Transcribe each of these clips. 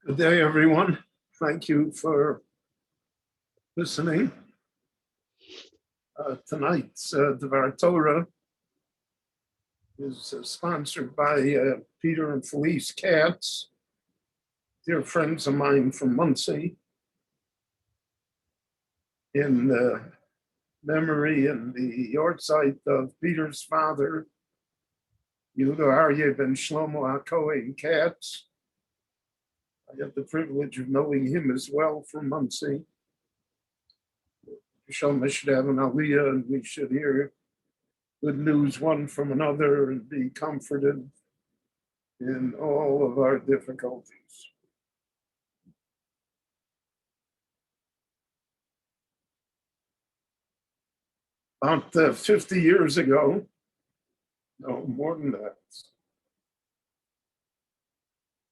Good day, everyone. Thank you for listening. Tonight's Dvar Torah is sponsored by Peter and Felice Katz, dear friends of mine from Muncie, in memory and the yahrzeit of Peter's father, Yehuda Aryeh ben Shlomo HaKohen Katz. I have the privilege of knowing him as well from Muncie. Shalom should have an aliyah, and we should hear good news one from another and be comforted in all of our difficulties. About 50 years ago, no more than that,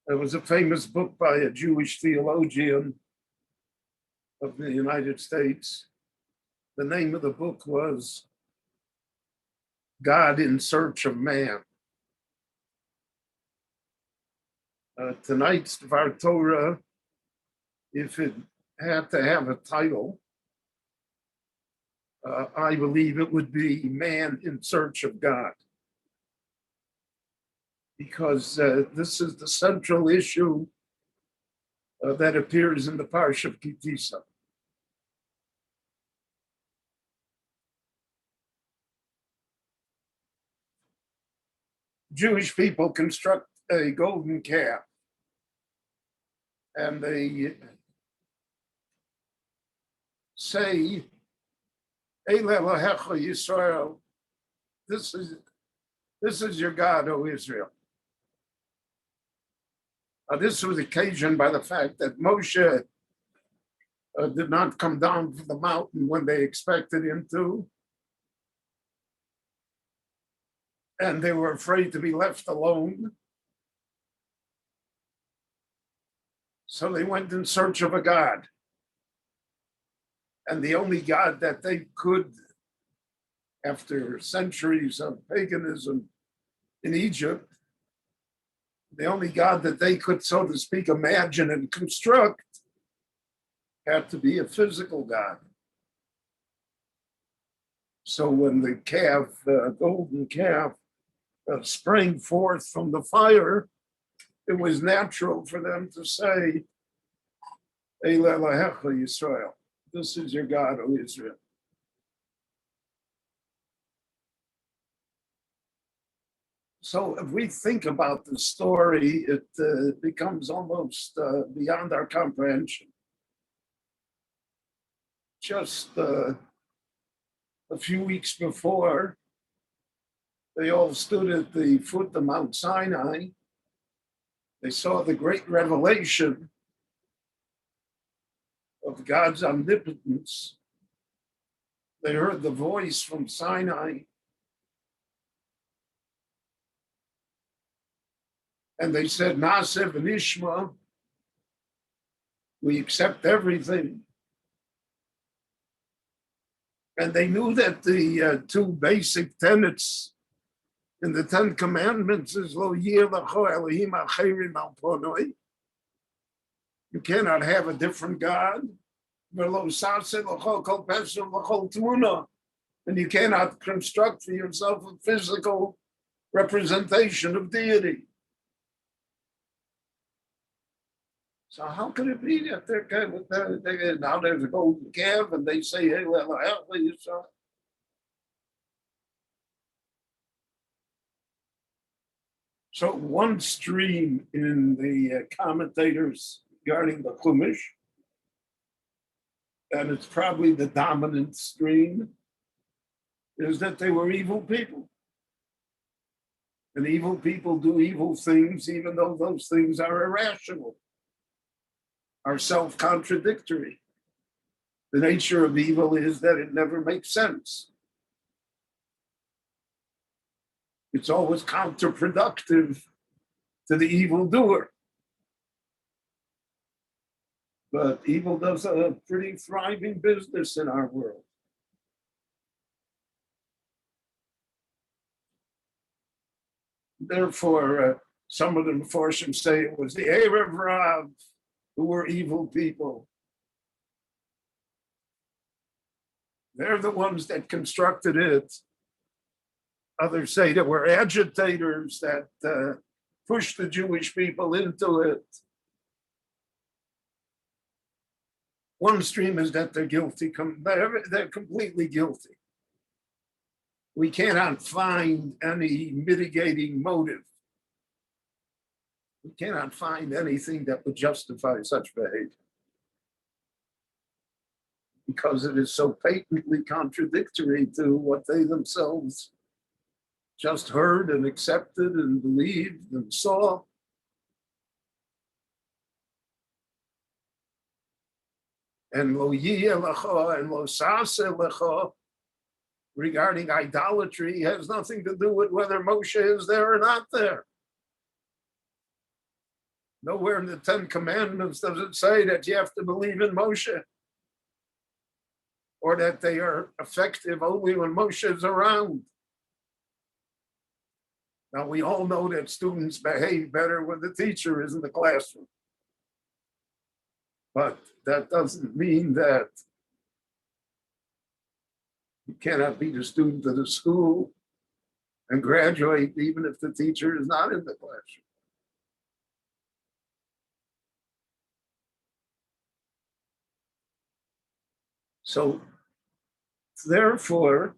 there was a famous book by a Jewish theologian of the United States. The name of the book was God in Search of Man. Tonight's Dvar Torah, if it had to have a title, I believe it would be Man in Search of God. Because this is the central issue that appears in the Parsha of Kitisa. Jewish people construct a golden calf, and they say, Eile Elohecha Yisrael, this is your God, O Israel. This was occasioned by the fact that Moshe did not come down from the mountain when they expected him to, and they were afraid to be left alone. So they went in search of a God. And the only God that they could, after centuries of paganism in Egypt, the only God that they could, so to speak, imagine and construct had to be a physical God. So when the calf, golden calf, sprang forth from the fire, it was natural for them to say, Eile Elohecha Yisrael, this is your God, O Israel. So if we think about the story, it becomes almost beyond our comprehension. Just a few weeks before, they all stood at the foot of Mount Sinai. They saw the great revelation of God's omnipotence. They heard the voice from Sinai. And they said, Naaseh v'nishma, we accept everything. And they knew that the two basic tenets in the Ten Commandments is Lo yeh lecho Elohim acherim al ponoi. You cannot have a different God. And you cannot construct for yourself a physical representation of deity. So how could it be that now there's a golden calf and they say, hey, well, help me, son. So one stream in the commentators regarding the Chumash, and it's probably the dominant stream, is that they were evil people. And evil people do evil things, even though those things are irrational, are self-contradictory. The nature of evil is that it never makes sense. It's always counterproductive to the evildoer. But evil does a pretty thriving business in our world. Therefore, some of the Mefarshim say it was the Erev Rav who were evil people. They're the ones that constructed it. Others say there were agitators that pushed the Jewish people into it. One stream is that they're guilty. They're completely guilty. We cannot find any mitigating motive. We cannot find anything that would justify such behavior, because it is so patently contradictory to what they themselves just heard and accepted and believed and saw. And lo yiyeh lecha and lo saseh lecha, regarding idolatry, has nothing to do with whether Moshe is there or not there. Nowhere in the Ten Commandments does it say that you have to believe in Moshe, or that they are effective only when Moshe is around. Now, we all know that students behave better when the teacher is in the classroom. But that doesn't mean that you cannot be the student of the school and graduate even if the teacher is not in the classroom. So, therefore,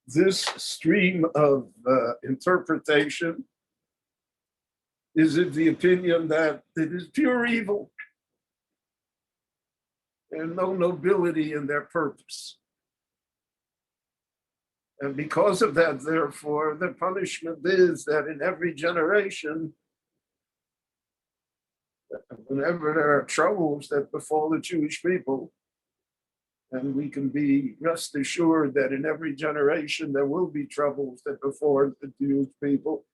this stream of interpretation is of the opinion that it is pure evil and no nobility in their purpose. And because of that, therefore, the punishment is that in every generation, whenever there are troubles that befall the Jewish people, and we can be rest assured that in every generation there will be troubles that befall the Jewish people.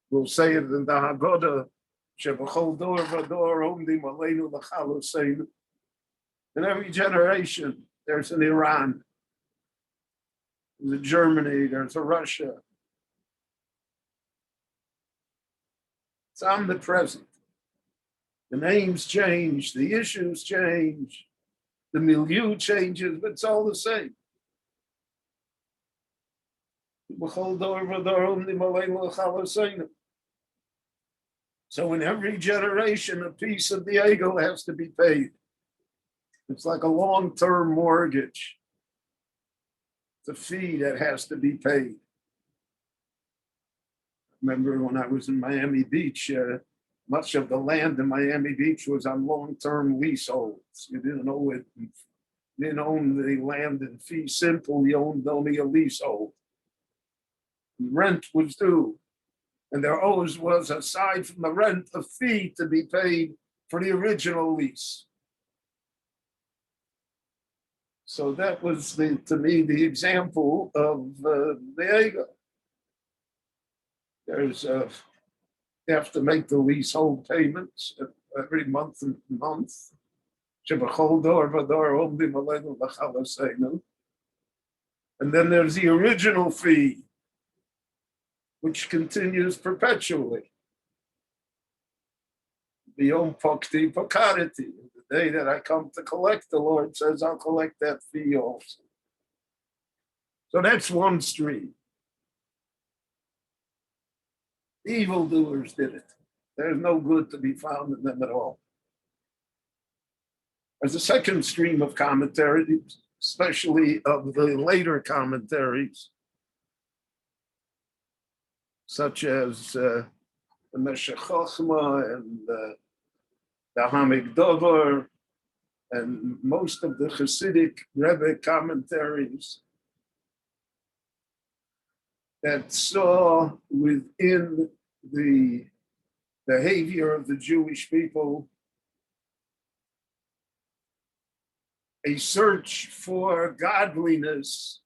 We'll say it in the Haggadah, Shebachol dor vador omdim aleinu l'chaloseinu. In every generation, there's an Iran, there's a Germany, there's a Russia. It's omnipresent. The names change, the issues change, the milieu changes, but it's all the same. So in every generation, a piece of the ego has to be paid. It's like a long-term mortgage. It's a fee that has to be paid. Remember when I was in Miami Beach, much of the land in Miami Beach was on long-term leaseholds. You didn't own it. You didn't own the land in fee simple. You owned only a leasehold. Rent was due. And there always was, aside from the rent, a fee to be paid for the original lease. So that was, to me, the example of the ego. There's you have to make the leasehold payments every month and month. And then there's the original fee, which continues perpetually. The Yom Pokti Pokariti, the day that I come to collect, the Lord says, I'll collect that fee also. So that's one stream. The evildoers did it. There's no good to be found in them at all. There's a second stream of commentaries, especially of the later commentaries, such as the Meshech Chochmah and the Hamik Dover, and most of the Hasidic Rebbe commentaries that saw within the behavior of the Jewish people a search for godliness,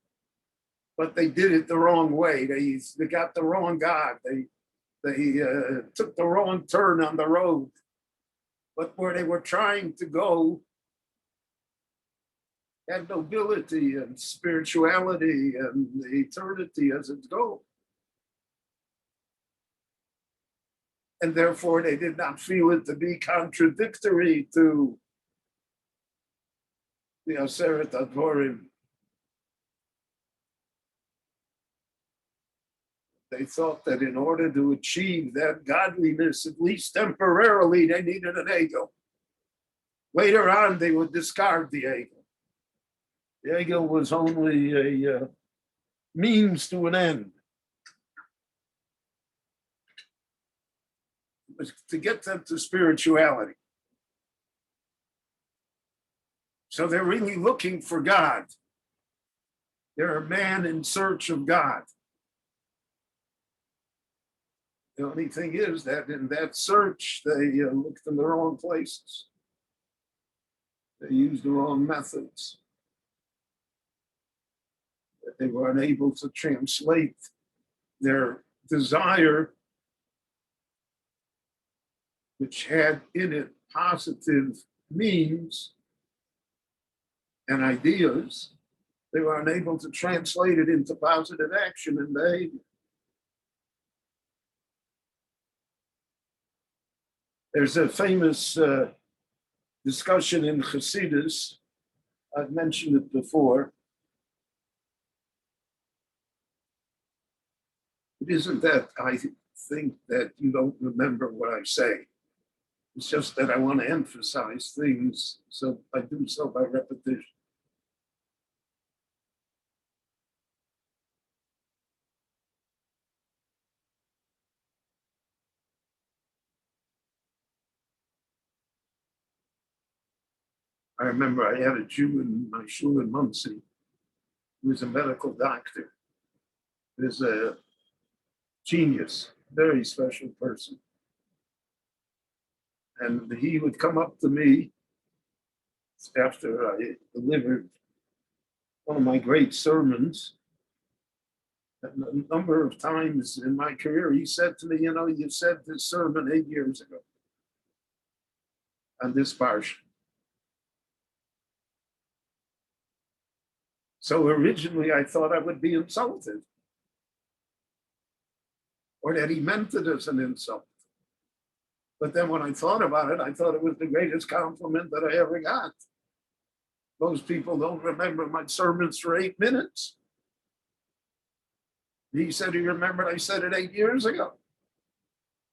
but they did it the wrong way. They got the wrong God. They took the wrong turn on the road. But where they were trying to go had nobility and spirituality and eternity as its goal. and therefore they did not feel it to be contradictory to the Aseret Advarim. They thought that in order to achieve that godliness, at least temporarily, they needed an egel. Later on, they would discard the egel. The egel was only a means to an end. It was to get them to spirituality. So they're really looking for God. They're a man in search of God. The only thing is that in that search, they looked in the wrong places. They used the wrong methods. They were unable to translate their desire, which had in it positive means and ideas. They were unable to translate it into positive action and behavior. There's a famous discussion in Hasidus. I've mentioned it before. It isn't that I think that you don't remember what I say. It's just that I want to emphasize things, so I do so by repetition. I remember I had a Jew in my shul in Muncie who was a medical doctor. He was a genius, very special person. And he would come up to me after I delivered one of my great sermons. And a number of times in my career, he said to me, you know, you said this sermon 8 years ago on this parsha. So originally I thought I would be insulted, or that he meant it as an insult. But then when I thought about it, I thought it was the greatest compliment that I ever got. Most people don't remember my sermons for 8 minutes. He said he remembered I said it 8 years ago.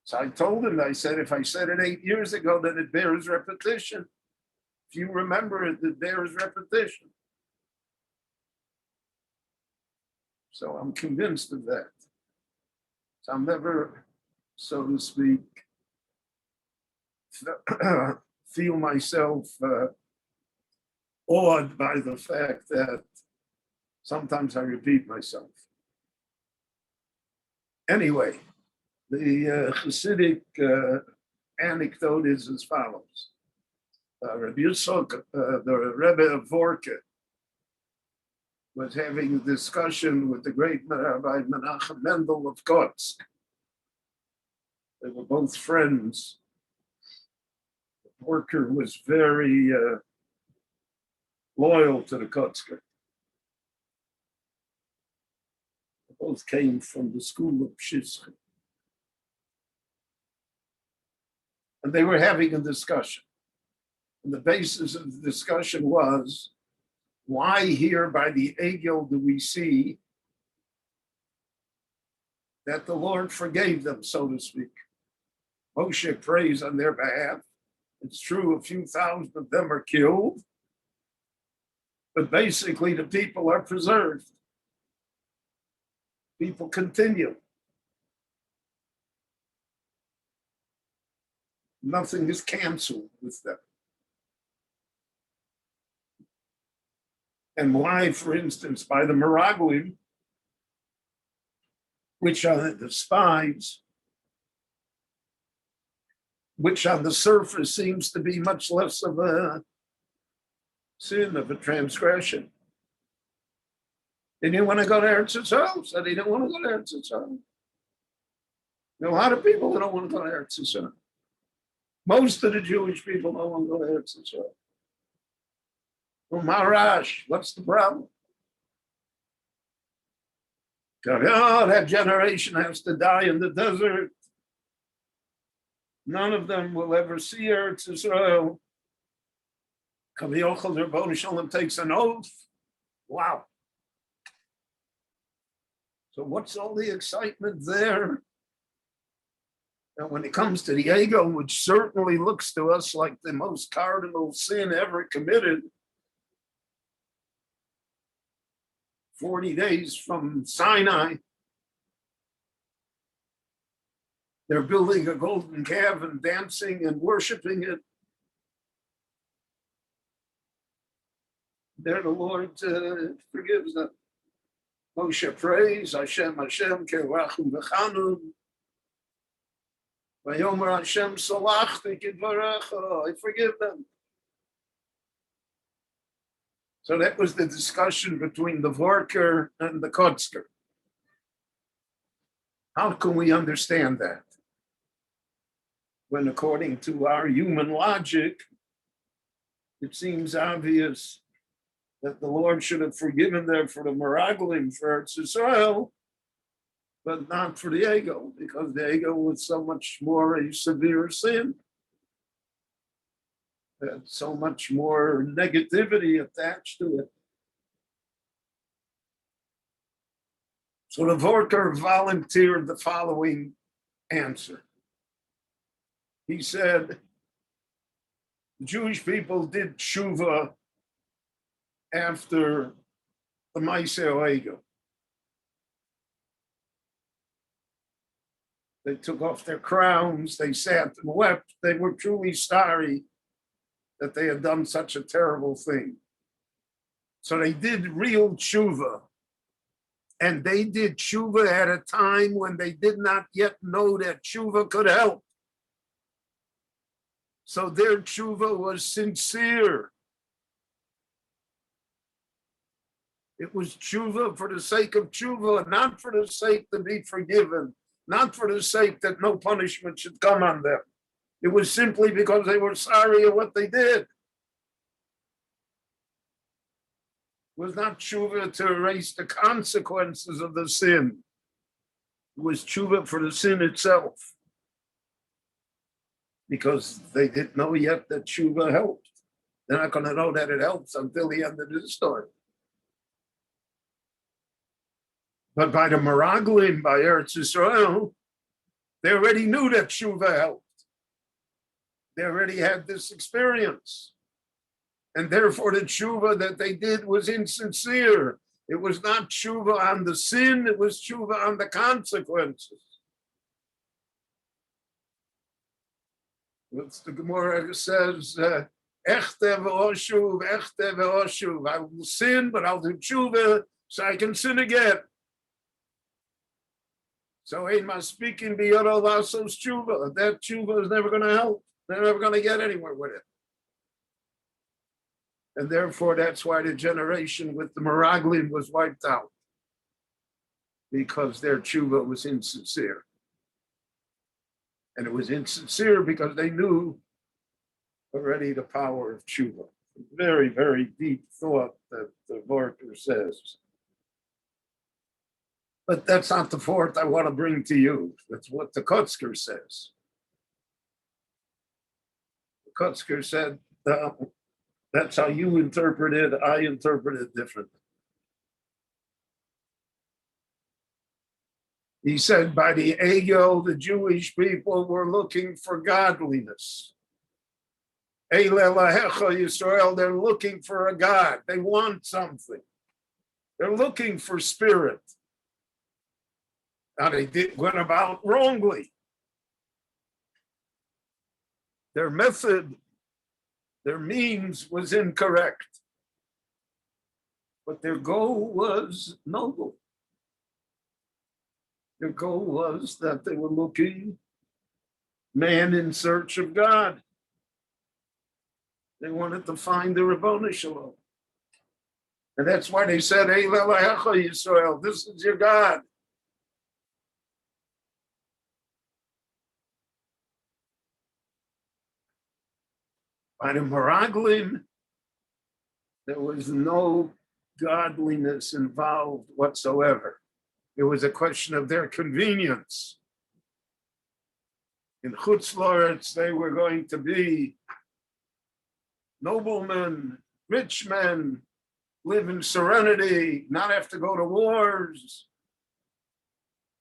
So I told him, I said, if I said it 8 years ago, then it bears repetition. If you remember it, it bears repetition. So I'm convinced of that. So I'm never, so to speak, feel myself awed by the fact that sometimes I repeat myself. Anyway, the Hasidic anecdote is as follows. Rabbi Yitzchok, the Rebbe of Vorke, was having a discussion with the great Rabbi Menachem Mendel of Kotsk. They were both friends. The Vorker was very loyal to the Kotzker. They both came from the school of Pshizch. And they were having a discussion. And the basis of the discussion was, why here by the Egel do we see that the Lord forgave them, so to speak? Moshe prays on their behalf. It's true, a few thousand of them are killed, but basically the people are preserved. People continue. Nothing is canceled with them. And why, for instance, by the Meraglim, which are the spies, which on the surface seems to be much less of a sin, of a transgression. They didn't want to go to Eretz Yisrael, so they didn't want to go to Eretz Yisrael. There are a lot of people that don't want to go to Eretz Yisrael. Most of the Jewish people don't want to go to Eretz Yisrael. Well, Marash, what's the problem? God, oh, that generation has to die in the desert. None of them will ever see Eretz Israel. Kaviochel, the Rebbeinu Shalom takes an oath. Wow. So what's all the excitement there? And when it comes to the ego, which certainly looks to us like the most cardinal sin ever committed, 40 days from Sinai, they're building a golden calf and dancing and worshiping it. There the Lord forgives them. Moshe prays, Hashem, Hashem, Kerachum v'chanun. Vayomer Hashem, Salachti kidvarecha, I forgive them. So that was the discussion between the Vorker and the Kotzker. How can we understand that? When according to our human logic, it seems obvious that the Lord should have forgiven them for the Meraglim, for Eretz Yisrael, but not for the ego, because the ego was so much more a severe sin. Had so much more negativity attached to it. So the Vorker volunteered the following answer. He said, the Jewish people did tshuva after the Maaseh ego. They took off their crowns, they sat and wept. They were truly sorry that they had done such a terrible thing. So they did real tshuva. And they did tshuva at a time when they did not yet know that tshuva could help. So their tshuva was sincere. It was tshuva for the sake of tshuva, not for the sake to be forgiven, not for the sake that no punishment should come on them. It was simply because they were sorry of what they did. It was not tshuva to erase the consequences of the sin. It was tshuva for the sin itself. Because they didn't know yet that tshuva helped. They're not going to know that it helps until the end of the story. But by the Meraglim, by Eretz Yisrael, they already knew that tshuva helped. They already had this experience. And therefore the tshuva that they did was insincere. It was not tshuva on the sin, it was tshuva on the consequences. What the Gemara says, Echte ve'oshuv, echte ve'oshuv. I will sin, but I'll do tshuva so I can sin again. So in my speaking, biyoro lasos tshuva. That tshuva is never going to help. They're never going to get anywhere with it. And therefore, that's why the generation with the Meraglim was wiped out. Because their tshuva was insincere. And it was insincere because they knew already the power of tshuva. Very, very deep thought that the Vorker says. But that's not the thought I want to bring to you. That's what the Kotzker says. The Kotzker said, that's how you interpret it. I interpret it differently. He said, by the ego, the Jewish people were looking for godliness. Yisrael, they're looking for a God. They want something. They're looking for spirit. Now they went about wrongly. Their method, their means was incorrect. But their goal was noble. Their goal was that they were looking, man in search of God. They wanted to find the Ribono Shalom. And that's why they said, Hey, Yisrael, this is your God. By the Meraglim, there was no godliness involved whatsoever. It was a question of their convenience. In Chutz La'aretz, they were going to be noblemen, rich men, live in serenity, not have to go to wars,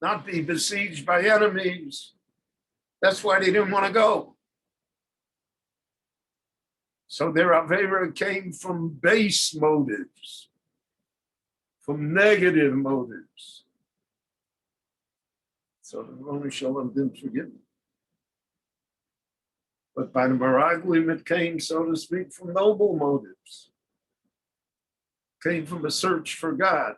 not be besieged by enemies. That's why they didn't want to go. So their Avera came from base motives, from negative motives. So the Rosh Shalom didn't forgive them. But by the Meraglim, it came, so to speak, from noble motives. Came from a search for God.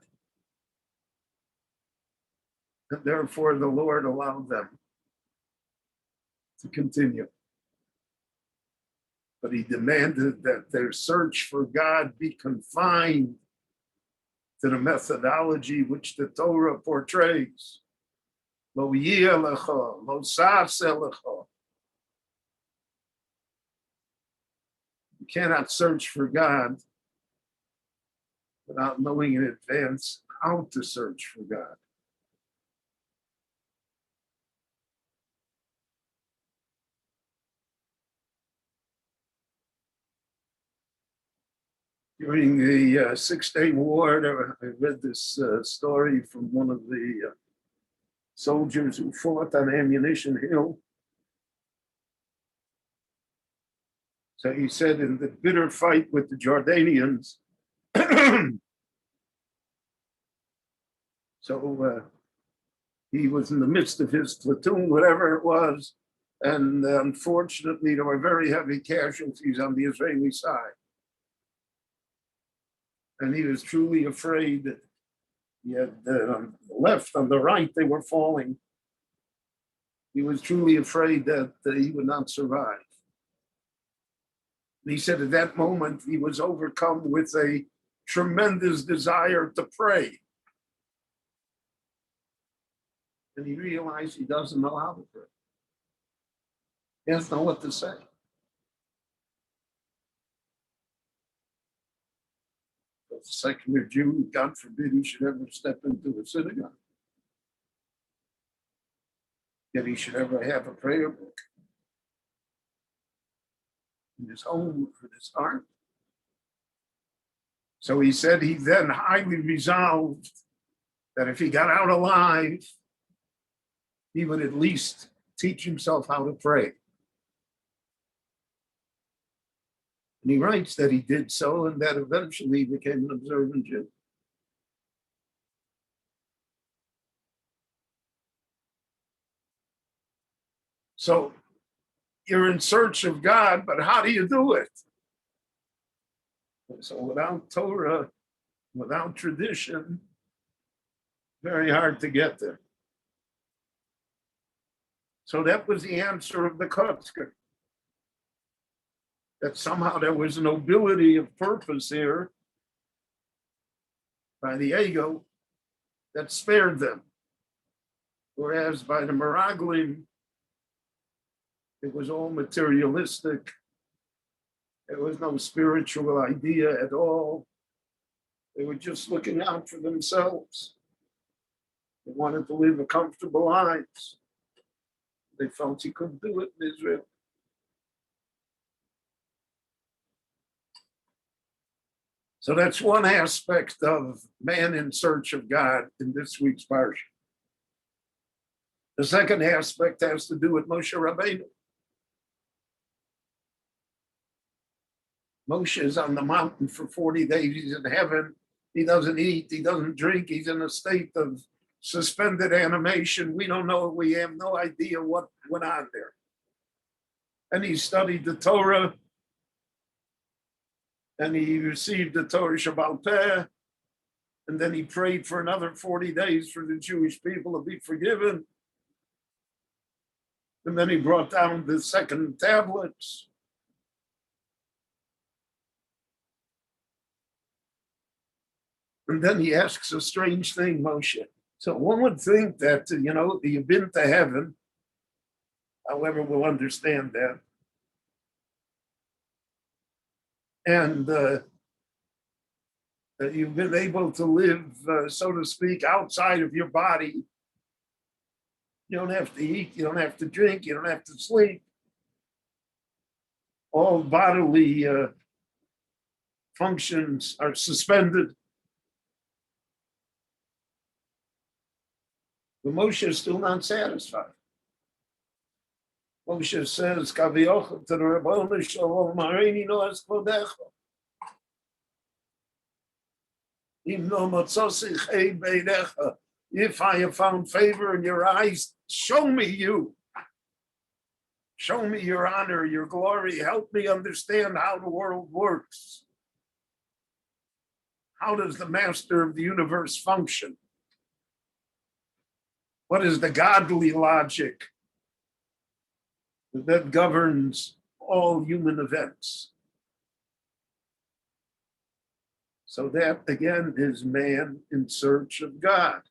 And therefore the Lord allowed them to continue. But he demanded that their search for God be confined to the methodology which the Torah portrays. Lo yeh lecha, lo saseh lecha. You cannot search for God without knowing in advance how to search for God. During the Six-Day War, I read this story from one of the soldiers who fought on Ammunition Hill. So he said in the bitter fight with the Jordanians, so he was in the midst of his platoon, whatever it was, and unfortunately there were very heavy casualties on the Israeli side. And he was truly afraid that he had on the left, on the right, they were falling. He was truly afraid that he would not survive. And he said at that moment, he was overcome with a tremendous desire to pray. And he realized he doesn't know how to pray. He doesn't know what to say. As a secular Jew, God forbid he should ever step into a synagogue. Yet he should ever have a prayer book in his home, in his heart. So he said he then highly resolved that if he got out alive, he would at least teach himself how to pray. And he writes that he did so and that eventually he became an observant Jew. So you're in search of God, but how do you do it? So without Torah, without tradition, very hard to get there. So that was the answer of the Kotzker. That somehow there was a nobility of purpose here by the ego that spared them. Whereas by the Meraglim, it was all materialistic. There was no spiritual idea at all. They were just looking out for themselves. They wanted to live a comfortable lives. They felt he couldn't do it in Israel. So that's one aspect of man in search of God in this week's Parsha. The second aspect has to do with Moshe Rabbeinu. Moshe is on the mountain for 40 days. He's in heaven. He doesn't eat. He doesn't drink. He's in a state of suspended animation. We don't know. We have no idea what went on there. And he studied the Torah. And he received the Torah Shabbal Peh. And then he prayed for another 40 days for the Jewish people to be forgiven. And then he brought down the second tablets. And then he asks a strange thing, Moshe. So one would think that, you've been to heaven. However, we'll understand that. And that you've been able to live, so to speak, outside of your body. You don't have to eat, you don't have to drink, you don't have to sleep. All bodily functions are suspended. But Moshe is still not satisfied. Moshe says, Kaviochel to the Rabbanu Shalom, Marini no es kodecha. Im no motzosi chei beidecha. If I have found favor in your eyes, show me you. Show me your honor, your glory. Help me understand how the world works. How does the master of the universe function? What is the godly logic that governs all human events? So that, again, is man in search of God.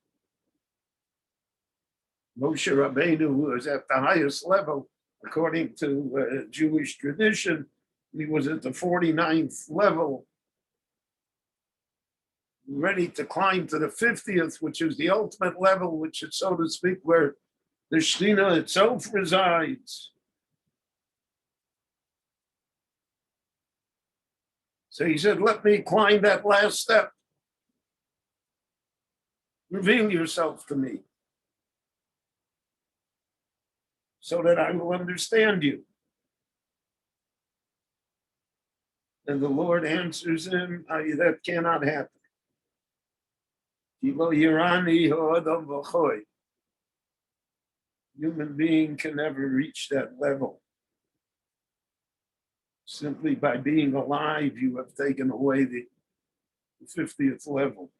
Moshe Rabbeinu was at the highest level, according to Jewish tradition. He was at the 49th level, ready to climb to the 50th, which is the ultimate level, which is, so to speak, where the Shekhinah itself resides. So he said, let me climb that last step. Reveal yourself to me so that I will understand you. And the Lord answers him, that cannot happen. Human being can never reach that level. Simply by being alive, you have taken away the 50th level.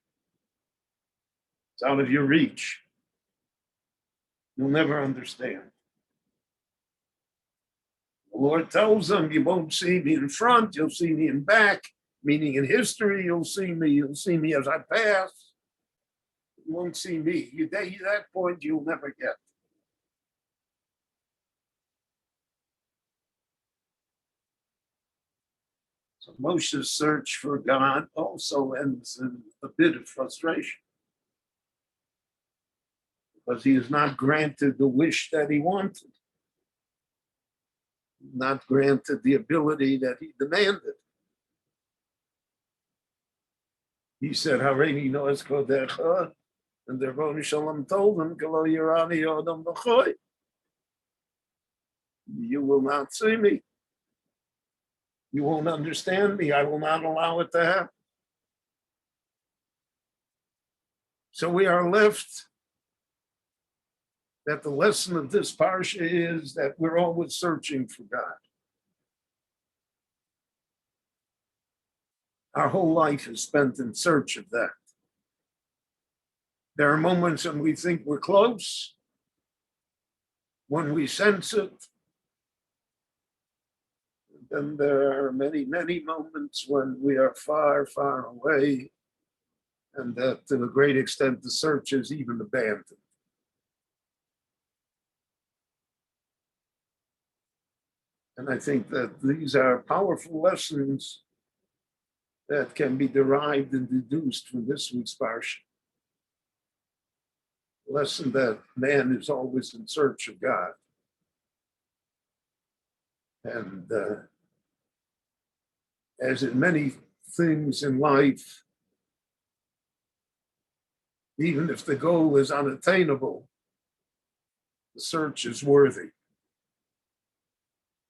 It's out of your reach. You'll never understand. The Lord tells them, you won't see me in front, you'll see me in back, meaning in history, you'll see me as I pass. You won't see me. That point you'll never get. So Moshe's search for God also ends in a bit of frustration, because he is not granted the wish that he wanted, not granted the ability that he demanded. He said, Hareini no es kodecha, and the Rabbi Shalom told him, Kalo Yerani Yodam B'choy. You will not see me. You won't understand me. I will not allow it to happen. So we are left that the lesson of this parsha is that we're always searching for God. Our whole life is spent in search of that. There are moments when we think we're close, when we sense it. And there are many, many moments when we are far, far away, and that to a great extent the search is even abandoned. And I think that these are powerful lessons that can be derived and deduced from this week's parsha. The lesson that man is always in search of God. And as in many things in life, even if the goal is unattainable, the search is worthy.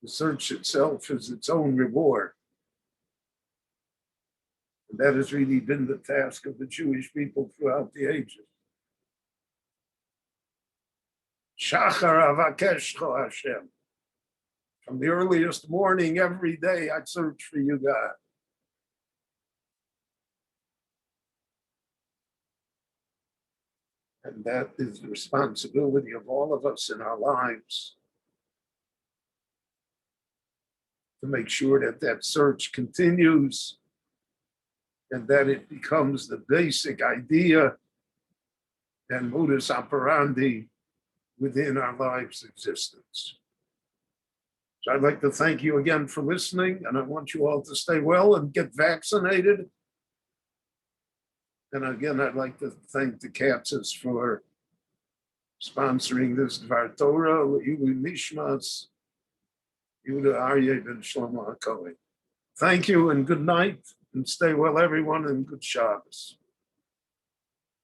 The search itself is its own reward. And that has really been the task of the Jewish people throughout the ages. Shachar avakeshcho Hashem. From the earliest morning, every day, I search for you, God. And that is the responsibility of all of us in our lives, to make sure that that search continues and that it becomes the basic idea and modus operandi within our life's existence. So I'd like to thank you again for listening, and I want you all to stay well and get vaccinated. And again, I'd like to thank the Katzes for sponsoring this Dvar Torah, Ilu Nishmas, Yehuda Aryeh ben Shlomo HaKohen. Thank you and good night, and stay well, everyone, and good Shabbos.